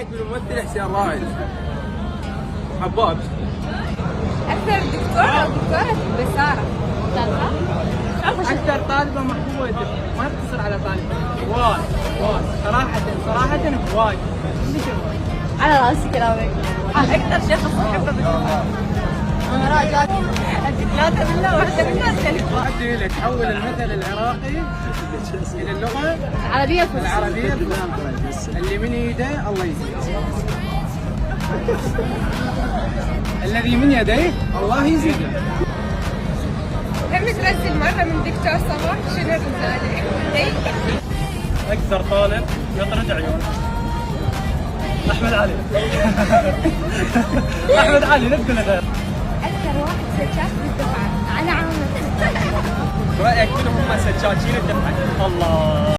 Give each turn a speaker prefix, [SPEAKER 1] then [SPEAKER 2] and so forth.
[SPEAKER 1] رايك بالممثل حسين رائد؟ حباب.
[SPEAKER 2] أكثر دكتور أو دكتورة بسارة.
[SPEAKER 1] أكثر طالبة محبوبة ما تقتصر على طالبة. واي صراحة هواي.
[SPEAKER 2] على راسي كلامك. أكثر شخص أحبه بالدفعة. ثلاثة بالله واحدة بالناس.
[SPEAKER 1] أعطي لك حول المثل العراقي إلى اللغة
[SPEAKER 2] العربية
[SPEAKER 1] العربية اللي من يده الله يزيده. الذي من يديه الله يزيده.
[SPEAKER 2] كم ترسل مرة من دكتور صباح شنو الرسالة؟
[SPEAKER 3] أكثر طالب يطرد عيون أحمد علي. أحمد علي نبدأ غير.
[SPEAKER 2] أكثر واحد سجاد بالدفعة على عامة.
[SPEAKER 3] رأيك منهم هم سجاجين الدفعة؟ الله.